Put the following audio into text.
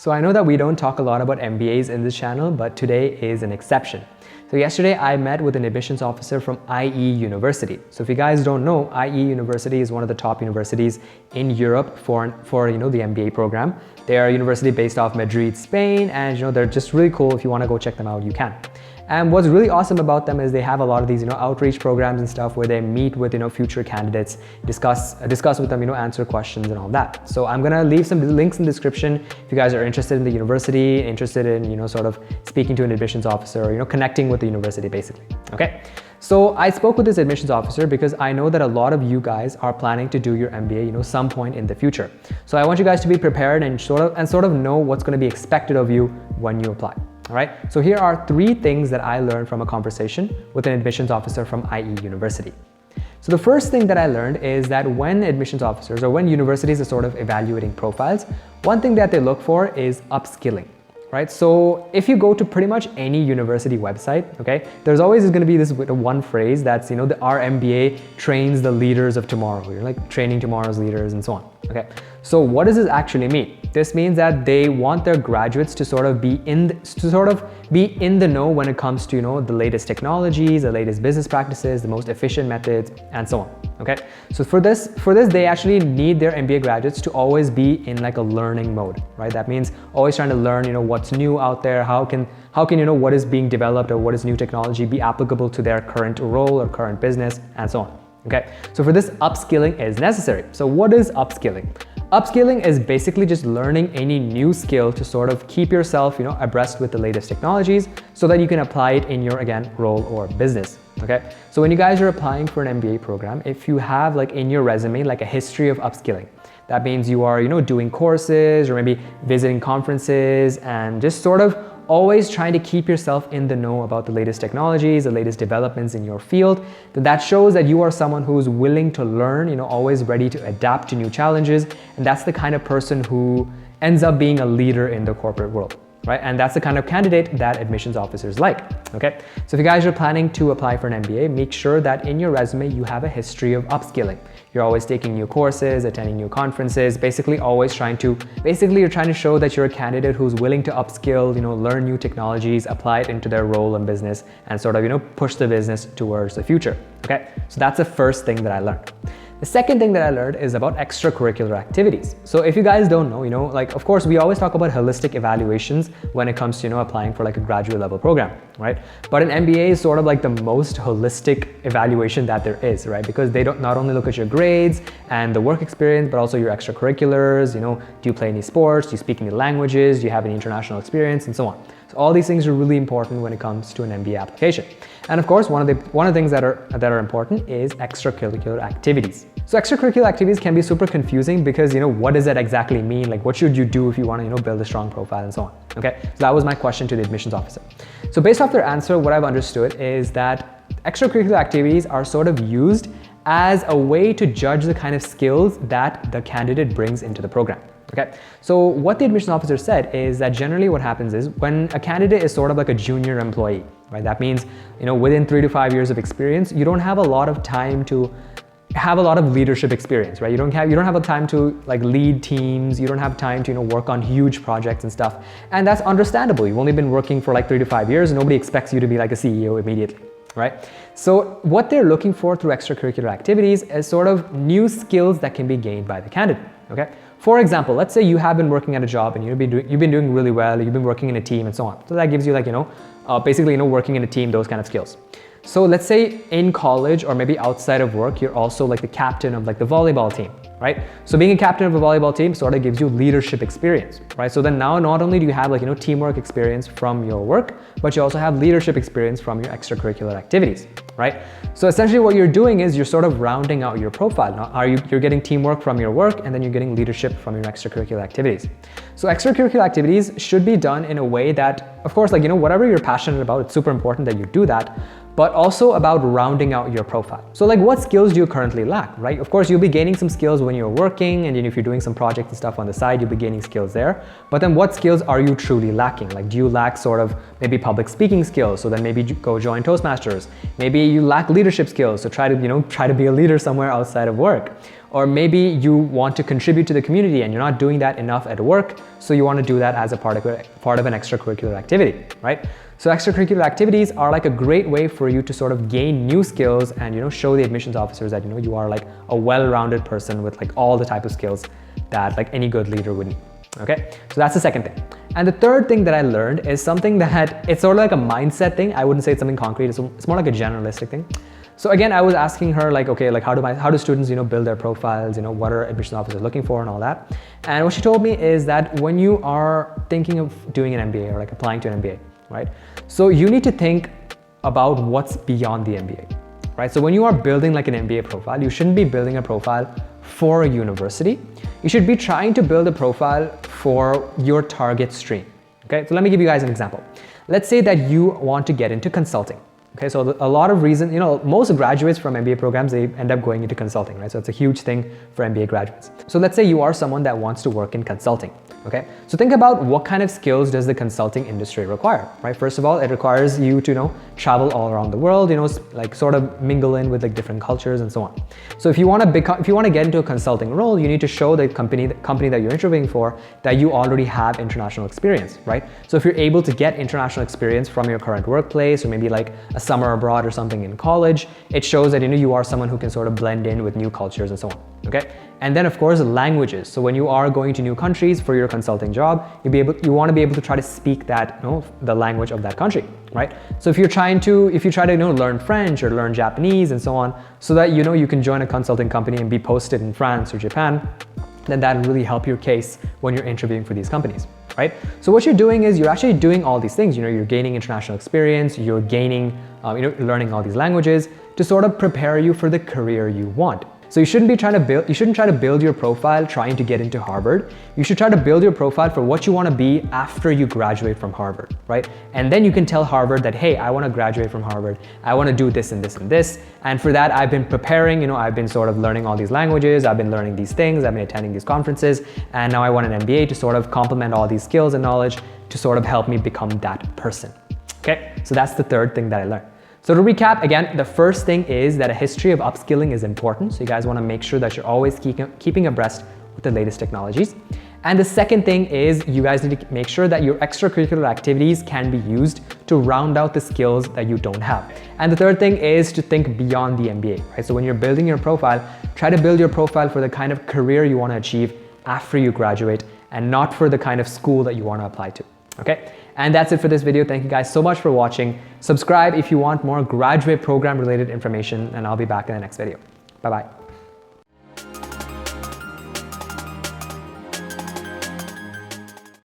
So I know that we don't talk a lot about MBAs in this channel, but today is an exception. So yesterday I met with an admissions officer from IE University. So if you guys don't know, IE University is one of the top universities in Europe for the MBA program. They are a university based off Madrid, Spain, and they're just really cool. If you want to go check them out, you can. And what's really awesome about them is they have a lot of these outreach programs and stuff where they meet with future candidates, discuss with them, answer questions and all that. So I'm gonna leave some links in the description if you guys are interested in the university, interested in sort of speaking to an admissions officer, or connecting with the university basically. Okay. So I spoke with this admissions officer because I know that a lot of you guys are planning to do your MBA, some point in the future. So I want you guys to be prepared and sort of know what's going to be expected of you when you apply. All right. So here are 3 things that I learned from a conversation with an admissions officer from IE University. So the first thing that I learned is that when admissions officers or when universities are sort of evaluating profiles, one thing that they look for is upskilling. Right? So if you go to pretty much any university website, okay, there's always going to be this one phrase that's, our MBA trains the leaders of tomorrow. You're like training tomorrow's leaders and so on. Okay. So what does this actually mean? This means that they want their graduates to sort of be in the know when it comes to, the latest technologies, the latest business practices, the most efficient methods, and so on. Okay. So for this, they actually need their MBA graduates to always be in like a learning mode, right? That means always trying to learn, what's new out there, how can what is being developed or what is new technology be applicable to their current role or current business and so on. Okay. So for this, upskilling is necessary. So what is upskilling? Upskilling is basically just learning any new skill to sort of keep yourself, abreast with the latest technologies so that you can apply it in your, again, role or business. Okay. So when you guys are applying for an MBA program, if you have like in your resume, like a history of upskilling, that means you are, doing courses or maybe visiting conferences and just sort of always trying to keep yourself in the know about the latest technologies, the latest developments in your field, then that shows that you are someone who's willing to learn, always ready to adapt to new challenges. And that's the kind of person who ends up being a leader in the corporate world, right? And that's the kind of candidate that admissions officers like, okay? So if you guys are planning to apply for an MBA, make sure that in your resume, you have a history of upskilling. You're always taking new courses, attending new conferences, basically always you're trying to show that you're a candidate who's willing to upskill, learn new technologies, apply it into their role and business, and sort of, push the business towards the future, okay? So that's the first thing that I learned. The second thing that I learned is about extracurricular activities. So if you guys don't know, like of course we always talk about holistic evaluations when it comes to, applying for like a graduate level program, right? But an MBA is sort of like the most holistic evaluation that there is, right? Because they don't not only look at your grades and the work experience, but also your extracurriculars, do you play any sports? Do you speak any languages? Do you have any international experience and so on? So all these things are really important when it comes to an MBA application. And of course, one of the things that are important is extracurricular activities. So extracurricular activities can be super confusing because, what does that exactly mean? Like what should you do if you want to, build a strong profile and so on? Okay. So that was my question to the admissions officer. So based off their answer, what I've understood is that extracurricular activities are sort of used as a way to judge the kind of skills that the candidate brings into the program. Okay, so what the admissions officer said is that generally what happens is when a candidate is sort of like a junior employee, right? That means, within 3 to 5 years of experience, you don't have a lot of time to have a lot of leadership experience, right? You don't have a time to like lead teams. You don't have time to, work on huge projects and stuff. And that's understandable. You've only been working for like 3 to 5 years. And nobody expects you to be like a CEO immediately, right? So what they're looking for through extracurricular activities is sort of new skills that can be gained by the candidate, okay? For example, let's say you have been working at a job and you've been doing really well, you've been working in a team and so on. So that gives you like, basically, working in a team, those kind of skills. So let's say in college or maybe outside of work, you're also like the captain of like the volleyball team, right? So being a captain of a volleyball team sort of gives you leadership experience, right? So then now not only do you have like, teamwork experience from your work, but you also have leadership experience from your extracurricular activities, right? So essentially what you're doing is you're sort of rounding out your profile. Now you're getting teamwork from your work and then you're getting leadership from your extracurricular activities. So extracurricular activities should be done in a way that, of course, like, whatever you're passionate about, it's super important that you do that, but also about rounding out your profile. So like what skills do you currently lack, right? Of course, you'll be gaining some skills when you're working, and then if you're doing some projects and stuff on the side, you'll be gaining skills there. But then what skills are you truly lacking? Like, do you lack sort of maybe public speaking skills? So then maybe go join Toastmasters. Maybe you lack leadership skills. So try to be a leader somewhere outside of work. Or maybe you want to contribute to the community and you're not doing that enough at work, so you want to do that as a part of an extracurricular activity, right? So extracurricular activities are like a great way for you to sort of gain new skills and, you know, show the admissions officers that, you know, you are like a well-rounded person with like all the type of skills that like any good leader would need. Okay, so that's the second thing. And the third thing that I learned is something that it's sort of like a mindset thing. I wouldn't say it's something concrete. It's more like a generalistic thing. So again, I was asking her like, okay, like how do students, you know, build their profiles? You know, what are admissions officers looking for and all that? And what she told me is that when you are thinking of doing an MBA or like applying to an MBA, right? So you need to think about what's beyond the MBA, right? So when you are building like an MBA profile, you shouldn't be building a profile for a university. You should be trying to build a profile for your target stream. Okay, so let me give you guys an example. Let's say that you want to get into consulting. Okay, so a lot of reasons, you know, most graduates from MBA programs, they end up going into consulting, right? So it's a huge thing for MBA graduates. So let's say you are someone that wants to work in consulting. Okay, so think about what kind of skills does the consulting industry require, right? First of all, it requires you to, you know, travel all around the world, you know, like sort of mingle in with like different cultures and so on. So if you want to get into a consulting role, you need to show the company that you're interviewing for that you already have international experience, right? So if you're able to get international experience from your current workplace or maybe like a summer abroad or something in college, it shows that, you know, you are someone who can sort of blend in with new cultures and so on. Okay, and then of course languages. So when you are going to new countries for your consulting job, you want to be able to try to speak that, you know, the language of that country, right? So if you try to, you know, learn French or learn Japanese and so on, so that, you know, you can join a consulting company and be posted in France or Japan, then that will really help your case when you're interviewing for these companies, right? So what you're doing is you're actually doing all these things. You know, you're gaining international experience, you're gaining, you know, learning all these languages to sort of prepare you for the career you want. So you shouldn't try to build your profile trying to get into Harvard. You should try to build your profile for what you want to be after you graduate from Harvard, right? And then you can tell Harvard that, hey, I want to graduate from Harvard. I want to do this and this and this. And for that, I've been preparing, you know, I've been sort of learning all these languages. I've been learning these things. I've been attending these conferences. And now I want an MBA to sort of complement all these skills and knowledge to sort of help me become that person. Okay, so that's the third thing that I learned. So to recap, again, the first thing is that a history of upskilling is important. So you guys want to make sure that you're always keeping abreast with the latest technologies. And the second thing is you guys need to make sure that your extracurricular activities can be used to round out the skills that you don't have. And the third thing is to think beyond the MBA, right? So when you're building your profile, try to build your profile for the kind of career you want to achieve after you graduate and not for the kind of school that you want to apply to. Okay, and that's it for this video. Thank you guys so much for watching. Subscribe if you want more graduate program related information, and I'll be back in the next video. Bye-bye.